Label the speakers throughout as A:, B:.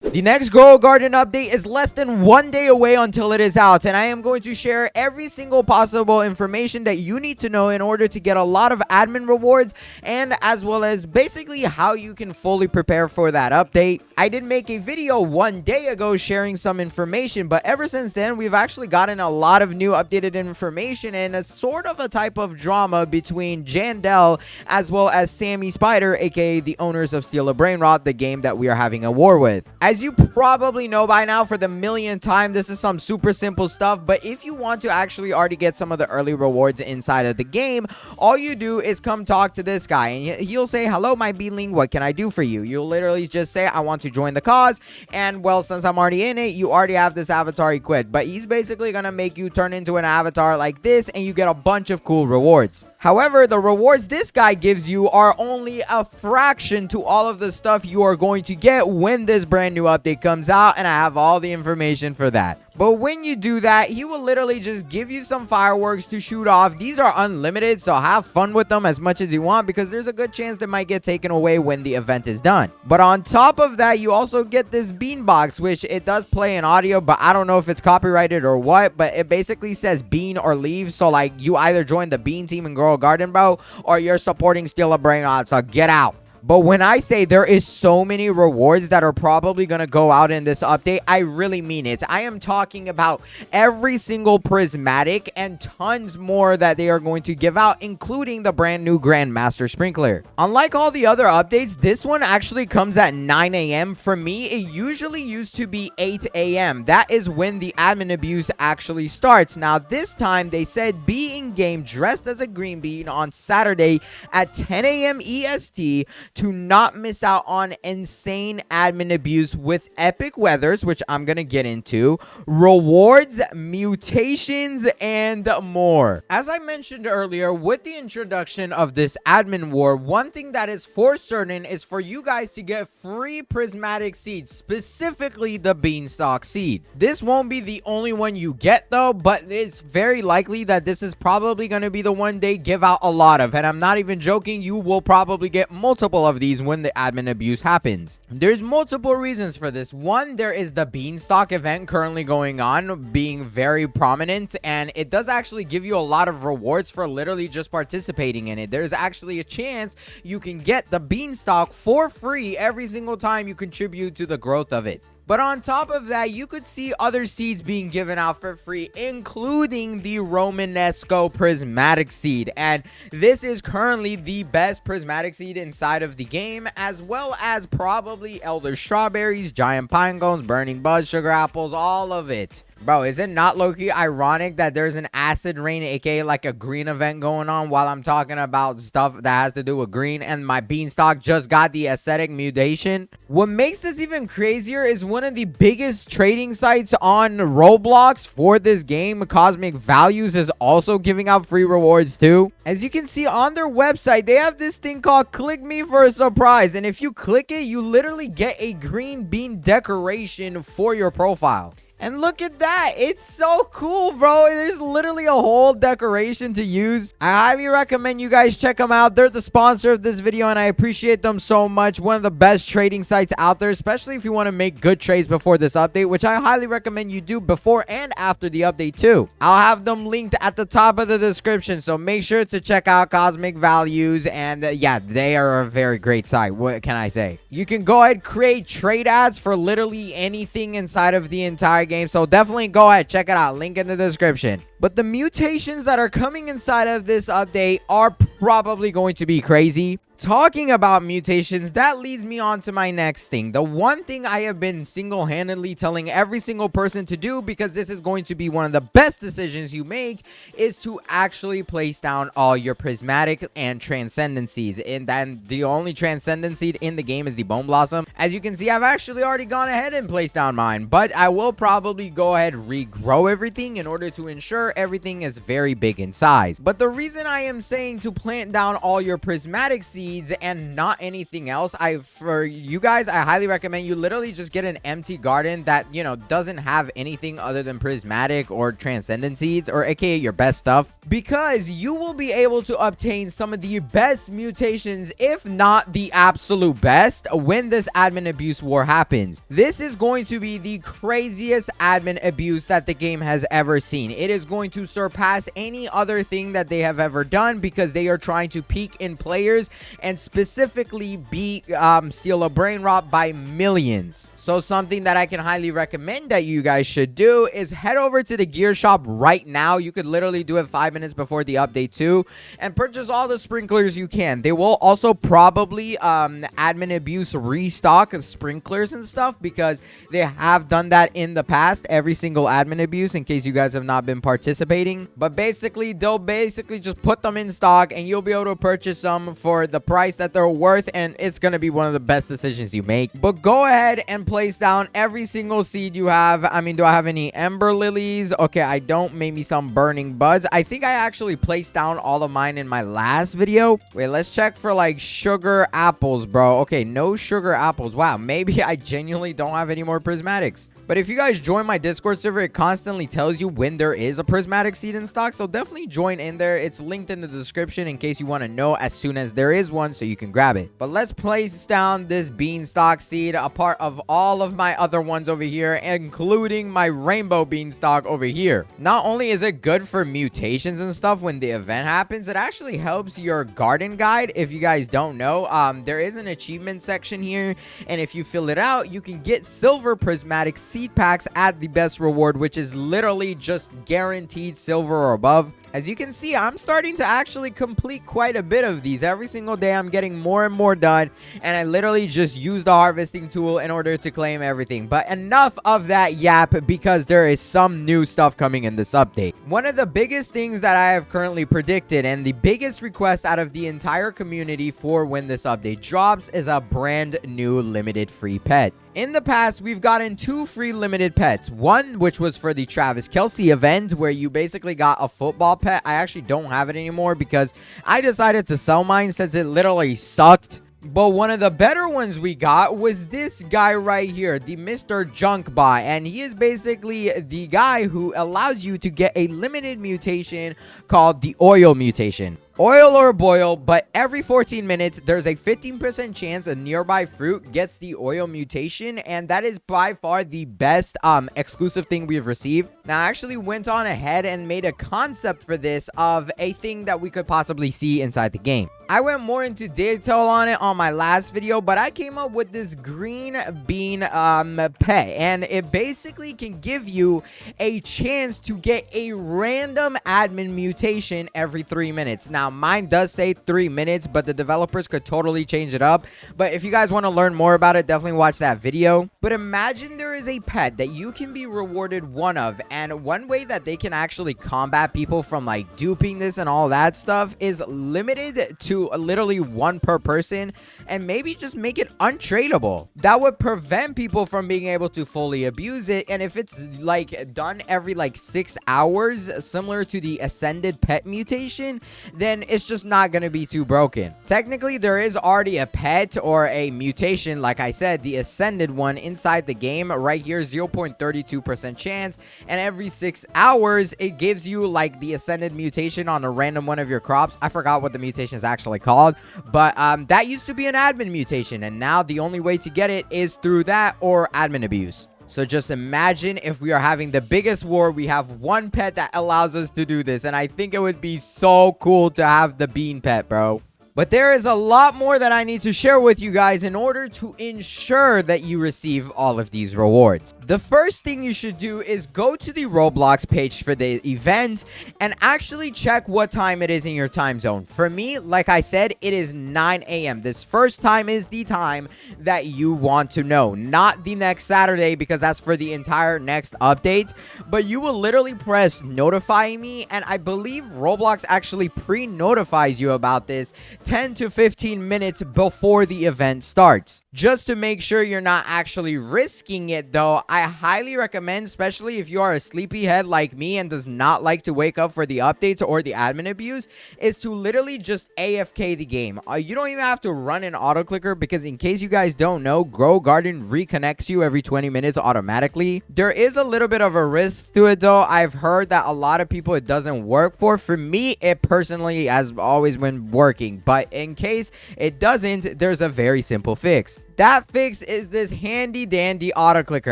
A: The next Grow Garden update is less than 1 day away until it is out, and I am going to share every single possible information that you need to know in order to get a lot of admin rewards, and as well as basically how you can fully prepare for that update. I did make a video 1 day ago sharing some information, but ever since then we've actually gotten a lot of new updated information and a sort of a type of drama between Jandel as well as Sammy Spider, aka the owners of Steal a Brainrot, the game that we are having a war with. As you probably know by now for the millionth time, this is some super simple stuff, but if you want to actually already get some of the early rewards inside of the game, all you do is come talk to this guy, and he'll say, "Hello, my beanling, what can I do for you?" You'll literally just say, "I want to join the cause," and well, since I'm already in it, you already have this avatar equipped, but he's basically gonna make you turn into an avatar like this, and you get a bunch of cool rewards. However, the rewards this guy gives you are only a fraction to all of the stuff you are going to get when this brand new update comes out, and I have all the information for that. But when you do that, he will literally just give you some fireworks to shoot off. These are unlimited, so have fun with them as much as you want because there's a good chance they might get taken away when the event is done. But on top of that, you also get this bean box, which it does play in audio, but I don't know if it's copyrighted or what, but it basically says bean or leave. So like you either join the bean team and grow a garden, bro, or you're supporting Steal a Brainrot, so get out. But when I say there is so many rewards that are probably going to go out in this update, I really mean it. I am talking about every single prismatic and tons more that they are going to give out, including the brand new Grandmaster Sprinkler. Unlike all the other updates, this one actually comes at 9 a.m. For me, it usually used to be 8 a.m. That is when the admin abuse actually starts. Now, this time they said be in game dressed as a green bean on Saturday at 10 a.m. EST to not miss out on insane admin abuse with epic weathers, which I'm gonna get into, rewards, mutations, and more. As I mentioned earlier, with the introduction of this admin war, one thing that is for certain is for you guys to get free prismatic seeds, specifically the beanstalk seed. This won't be the only one you get though, but it's very likely that this is probably going to be the one they give out a lot of, and I'm not even joking, you will probably get multiple of these when the admin abuse happens. There's multiple reasons for this. One, there is the beanstalk event currently going on, being very prominent, and it does actually give you a lot of rewards for literally just participating in it. There's actually a chance you can get the beanstalk for free every single time you contribute to the growth of it. But on top of that, you could see other seeds being given out for free, including the Romanesco Prismatic Seed. And this is currently the best Prismatic Seed inside of the game, as well as probably Elder Strawberries, Giant Pine Cones, Burning Buds, Sugar Apples, all of it. Bro, is it not low-key ironic that there's an acid rain, aka like a green event going on while I'm talking about stuff that has to do with green, and my beanstalk just got the aesthetic mutation? What makes this even crazier is one of the biggest trading sites on Roblox for this game, Cosmic Values, is also giving out free rewards too. As you can see on their website, they have this thing called Click Me for a Surprise, and if you click it, you literally get a green bean decoration for your profile. And look at that. It's so cool, bro. There's literally a whole decoration to use. I highly recommend you guys check them out. They're the sponsor of this video, and I appreciate them so much. One of the best trading sites out there, especially if you want to make good trades before this update, which I highly recommend you do before and after the update too. I'll have them linked at the top of the description, so make sure to check out Cosmic Values. And yeah, they are a very great site. What can I say? You can go ahead, create trade ads for literally anything inside of the entire game, so definitely go ahead, check it out, link in the description. But the mutations that are coming inside of this update are probably going to be crazy. Talking about mutations, that leads me on to my next thing. The one thing I have been single-handedly telling every single person to do, because this is going to be one of the best decisions you make, is to actually place down all your prismatic and transcendencies. And then the only transcendent seed in the game is the Bone Blossom. As you can see, I've actually already gone ahead and placed down mine, but I will probably go ahead and regrow everything in order to ensure everything is very big in size. But the reason I am saying to plant down all your prismatic seeds seeds and not anything else. For you guys, I highly recommend you literally just get an empty garden that, you know, doesn't have anything other than prismatic or transcendent seeds, or aka your best stuff, because you will be able to obtain some of the best mutations, if not the absolute best, when this admin abuse war happens. This is going to be the craziest admin abuse that the game has ever seen. It is going to surpass any other thing that they have ever done, because they are trying to peak in players and specifically beat steal a brain rot by millions. So something that I can highly recommend that you guys should do is head over to the gear shop right now. You could literally do it 5 minutes before the update too, and purchase all the sprinklers you can. They will also probably admin abuse restock of sprinklers and stuff, because they have done that in the past, every single admin abuse, in case you guys have not been participating. But basically, they'll basically just put them in stock and you'll be able to purchase them for the price that they're worth, and it's going to be one of the best decisions you make. But go ahead and place down every single seed you have. I mean, do I have any ember lilies? Okay, I don't. Maybe some burning buds. I think I actually placed down all of mine in my last video. Wait, let's check for like sugar apples, bro. Okay, no sugar apples. Wow, maybe I genuinely don't have any more prismatics. But if you guys join my Discord server, it constantly tells you when there is a prismatic seed in stock, so definitely join in there. It's linked in the description in case you want to know as soon as there is one, so you can grab it. But let's place down this beanstalk seed, a part of all of my other ones over here, including my rainbow beanstalk over here. Not only is it good for mutations and stuff when the event happens, it actually helps your garden guide. If you guys don't know, there is an achievement section here, and if you fill it out, you can get silver prismatic seed packs at the best reward, which is literally just guaranteed silver or above. As you can see, I'm starting to actually complete quite a bit of these. Every single day, I'm getting more and more done, and I literally just use the harvesting tool in order to claim everything. But enough of that yap, because there is some new stuff coming in this update. One of the biggest things that I have currently predicted, and the biggest request out of the entire community for when this update drops, is a brand new limited free pet. In the past, we've gotten 2 free limited pets. One, which was for the Travis Kelce event, where you basically got a football pet. I actually don't have it anymore because I decided to sell mine since it literally sucked. But one of the better ones we got was this guy right here, the Mr. Junkbot, and he is basically the guy who allows you to get a limited mutation called the oil mutation. Oil or boil, but every 14 minutes, there's a 15% chance a nearby fruit gets the oil mutation, and that is by far the best exclusive thing we've received. Now, I actually went on ahead and made a concept for this of a thing that we could possibly see inside the game. I went more into detail on it on my last video, but I came up with this green bean pet, and it basically can give you a chance to get a random admin mutation every 3 minutes. Now, mine does say 3 minutes, but the developers could totally change it up. But if you guys want to learn more about it, definitely watch that video. But imagine there is a pet that you can be rewarded one of, and one way that they can actually combat people from like duping this and all that stuff is limited to literally 1 per person, and maybe just make it untradeable. That would prevent people from being able to fully abuse it. And if it's like done every like 6 hours, similar to the ascended pet mutation, then it's just not going to be too broken. Technically, there is already a pet or a mutation, like I said, the ascended one inside the game right here, 0.32% chance, and every 6 hours it gives you like the ascended mutation on a random one of your crops. I forgot what the mutation is actually called, but that used to be an admin mutation, and now the only way to get it is through that or admin abuse. So just imagine if we are having the biggest war, we have 1 pet that allows us to do this, and I think it would be so cool to have the bean pet, bro. But there is a lot more that I need to share with you guys in order to ensure that you receive all of these rewards. The first thing you should do is go to the Roblox page for the event and actually check what time it is in your time zone. For me, like I said, it is 9 a.m. This first time is the time that you want to know, not the next Saturday, because that's for the entire next update. But you will literally press notify me, and I believe Roblox actually pre-notifies you about this 10 to 15 minutes before the event starts. Just to make sure you're not actually risking it though, I highly recommend, especially if you are a sleepyhead like me and does not like to wake up for the updates or the admin abuse, is to literally just AFK the game. You don't even have to run an auto clicker, because in case you guys don't know, Grow Garden reconnects you every 20 minutes automatically. There is a little bit of a risk to it though. I've heard that a lot of people it doesn't work for. For me, it personally has always been working, but in case it doesn't, there's a very simple fix. That fix is this handy dandy auto clicker.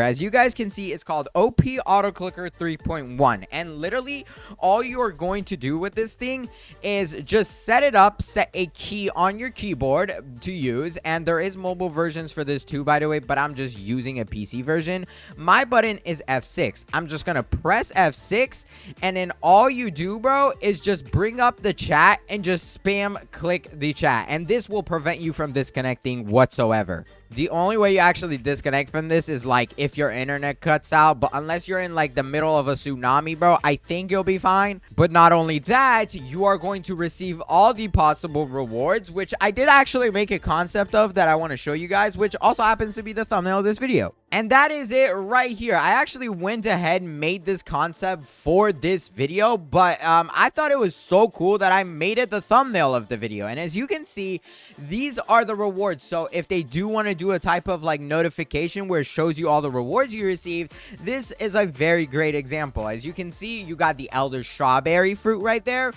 A: As you guys can see, it's called OP Auto Clicker 3.1. And literally, all you are going to do with this thing is just set it up, set a key on your keyboard to use. And there is mobile versions for this too, by the way, but I'm just using a PC version. My button is F6. I'm just going to press F6. And then all you do, bro, is just bring up the chat and just spam click the chat. And this will prevent you from disconnecting whatsoever. The only way you actually disconnect from this is like if your internet cuts out, but unless you're in like the middle of a tsunami, bro, I think you'll be fine. But not only that, you are going to receive all the possible rewards, which I did actually make a concept of that I want to show you guys, which also happens to be the thumbnail of this video. And that is it right here. I actually went ahead and made this concept for this video, but I thought it was so cool that I made it the thumbnail of the video. And as you can see, these are the rewards. So if they do want to do a type of like notification where it shows you all the rewards you received, this is a very great example. As you can see, you got the elder strawberry fruit right there.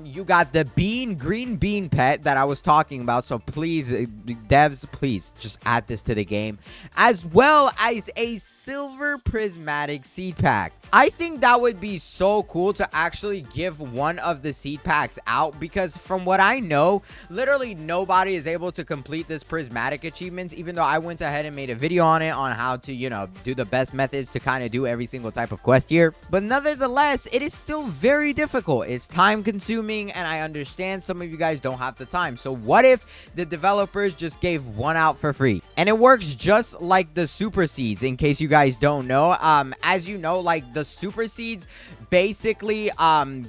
A: You got the green bean pet that I was talking about. So please, devs, please just add this to the game, as well as a silver prismatic seed pack. I think that would be so cool to actually give one of the seed packs out, because from what I know, literally nobody is able to complete this prismatic achievements, even though I went ahead and made a video on it on how to, you know, do the best methods to kind of do every single type of quest here. But nevertheless, it is still very difficult. It's time consuming, and I understand some of you guys don't have the time. So what if the developers just gave one out for free? And it works just like the super seeds, in case you guys don't know. As you know, like the super seeds basically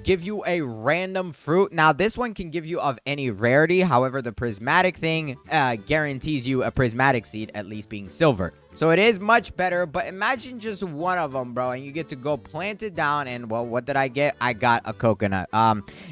A: give you a random fruit. Now this one can give you of any rarity, however the prismatic thing guarantees you a prismatic seed at least being silver. So it is much better, but imagine just one of them, bro, and you get to go plant it down, and well, what did I get? I got a coconut.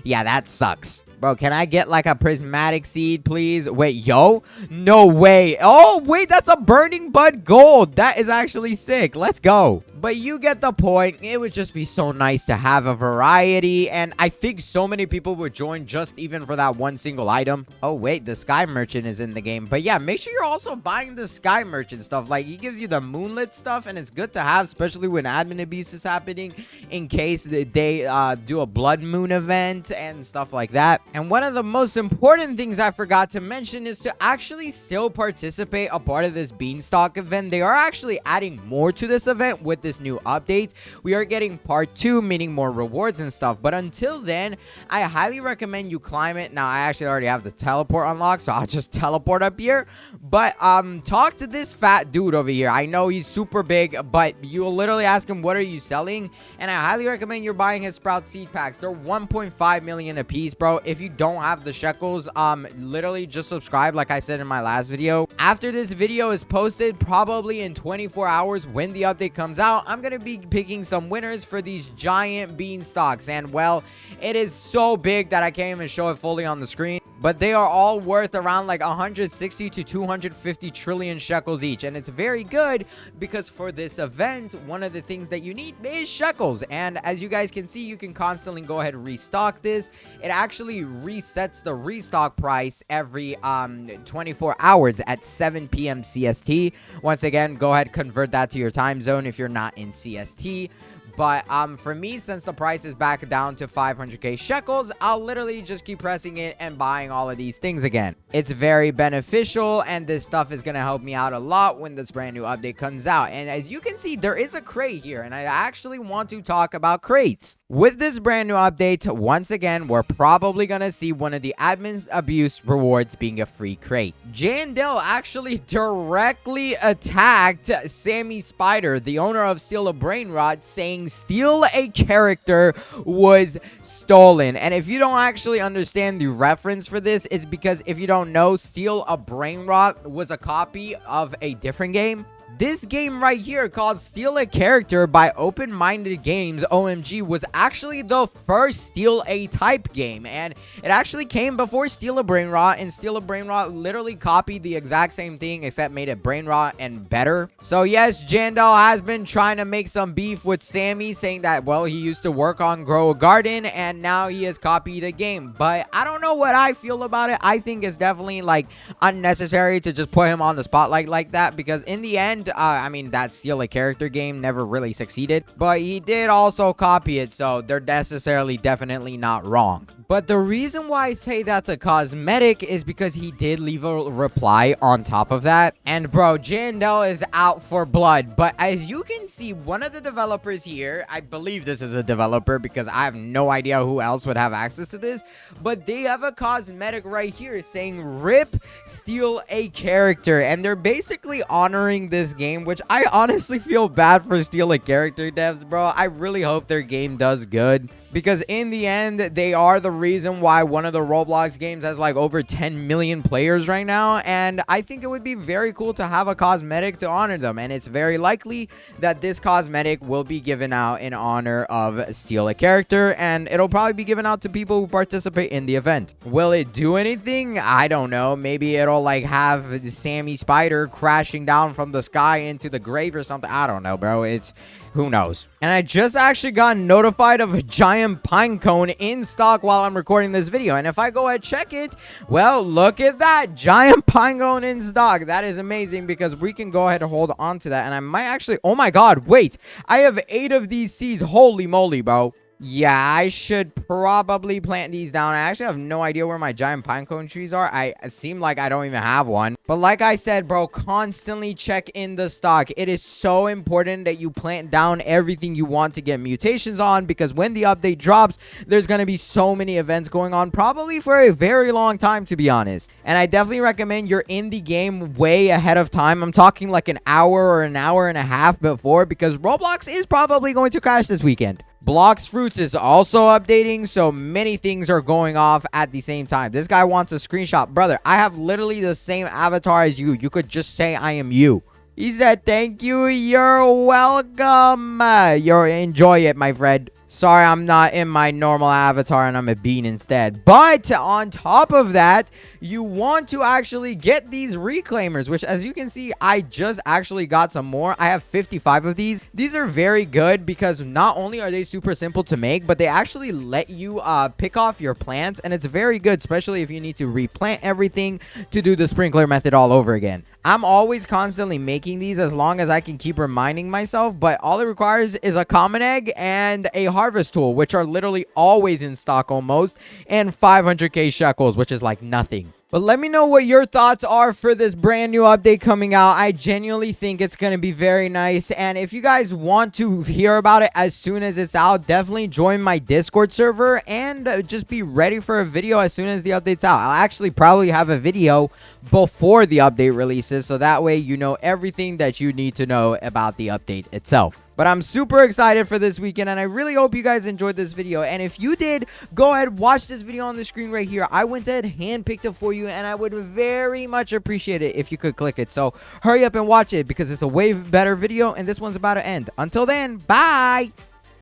A: Yeah, that sucks. Bro, can I get like a prismatic seed, please? Wait, yo? No way. Oh, wait, that's a burning bud gold. That is actually sick. Let's go. But you get the point. It would just be so nice to have a variety, and I think so many people would join just even for that one single item. Oh, wait, the sky merchant is in the game. But yeah, make sure you're also buying the sky merchant stuff. Like, he gives you the moonlit stuff, and it's good to have, especially when admin abuse is happening, in case they do a blood moon event and stuff like that. And one of the most important things I forgot to mention is to actually still participate a part of this beanstalk event. They are actually adding more to this event with this new update. We are getting part 2, meaning more rewards and stuff. But until then, I highly recommend you climb it. Now, I actually already have the teleport unlocked, so I'll just teleport up here. But talk to this fat dude over here. I know he's super big, but you'll literally ask him, what are you selling? And I highly recommend you're buying his sprout seed packs. They're 1.5 million a piece, bro. If you don't have the shekels, literally just subscribe, like I said in my last video. After this video is posted, probably in 24 hours when the update comes out, I'm gonna be picking some winners for these giant beanstalks. And well, it is so big that I can't even show it fully on the screen, but they are all worth around like 160 to 250 trillion shekels each. And it's very good because for this event, one of the things that you need is shekels. And as you guys can see, you can constantly go ahead and restock this. It actually resets the restock price every 24 hours at 7 p.m. CST. Once again, go ahead, convert that to your time zone if you're not in CST. But for me, since the price is back down to 500k shekels, I'll literally just keep pressing it and buying all of these things again. It's very beneficial, and this stuff is going to help me out a lot when this brand new update comes out. And as you can see, there is a crate here, and I actually want to talk about crates. With this brand new update, once again, we're probably going to see one of the admin's abuse rewards being a free crate. Jay and Dale actually directly attacked Sammy Spider, the owner of Steal a Brainrot, saying saying steal a character was stolen. And if you don't actually understand the reference for this, it's because if you don't know, steal a brainrot was a copy of a different game. This game right here called Steal a Character by Open Minded Games, OMG, was actually the first Steal a type game. And it actually came before Steal a Brainrot. And Steal a Brainrot literally copied the exact same thing except made it Brainrot and better. So yes, Jandel has been trying to make some beef with Sammy, saying that, well, he used to work on Grow a Garden and now he has copied the game. But I don't know what I feel about it. I think it's definitely like unnecessary to just put him on the spotlight like that, because in the end, I mean, that Steal a Character game never really succeeded, but he did also copy it, so they're definitely not wrong. But the reason why I say that's a cosmetic is because he did leave a reply on top of that. And bro, Jandel is out for blood. But as you can see, one of the developers here, I believe this is a developer because I have no idea who else would have access to this, but they have a cosmetic right here saying rip steal a character. And they're basically honoring this game, which I honestly feel bad for Steal a Character devs, bro. I really hope their game does good, because in the end, they are the reason why one of the Roblox games has like over 10 million players right now. And I think it would be very cool to have a cosmetic to honor them. And it's very likely that this cosmetic will be given out in honor of Steal a Character. And it'll probably be given out to people who participate in the event. Will it do anything? I don't know. Maybe it'll like have Sammy Spider crashing down from the sky into the grave or something. I don't know, bro. Who knows? And I just actually got notified of a giant pine cone in stock while I'm recording this video. And if I go ahead check it, well, look at that giant pine cone in stock. That is amazing, because we can go ahead and hold on to that. And I might actually, oh my God, wait, I have 8 of these seeds. Holy moly, bro. Yeah, I should probably plant these down. I actually have no idea where my giant pinecone trees are. It seem like I don't even have one. But like I said, bro, constantly check in the stock. It is so important that you plant down everything you want to get mutations on, because when the update drops, there's going to be so many events going on, probably for a very long time, to be honest. And I definitely recommend you're in the game way ahead of time. I'm talking like an hour or an hour and a half before, because Roblox is probably going to crash this weekend. Blocks Fruits is also updating, so many things are going off at the same time. This guy wants a screenshot. Brother, I have literally the same avatar as you. You could just say I am you. He said, thank you. You're welcome. Enjoy it, my friend. Sorry, I'm not in my normal avatar and I'm a bean instead. But on top of that, you want to actually get these reclaimers, which as you can see, I just actually got some more. I have 55 of these. These are very good because not only are they super simple to make, but they actually let you pick off your plants. And it's very good, especially if you need to replant everything to do the sprinkler method all over again. I'm always constantly making these as long as I can keep reminding myself, but all it requires is a common egg and a harvest tool, which are literally always in stock almost, and 500k shekels, which is like nothing. But let me know what your thoughts are for this brand new update coming out. I genuinely think it's going to be very nice. And if you guys want to hear about it as soon as it's out, definitely join my Discord server and just be ready for a video as soon as the update's out. I'll actually probably have a video before the update releases, so that way you know everything that you need to know about the update itself. But I'm super excited for this weekend, and I really hope you guys enjoyed this video. And if you did, go ahead, watch this video on the screen right here. I went ahead, handpicked it for you, and I would very much appreciate it if you could click it. So hurry up and watch it, because it's a way better video, and this one's about to end. Until then, bye!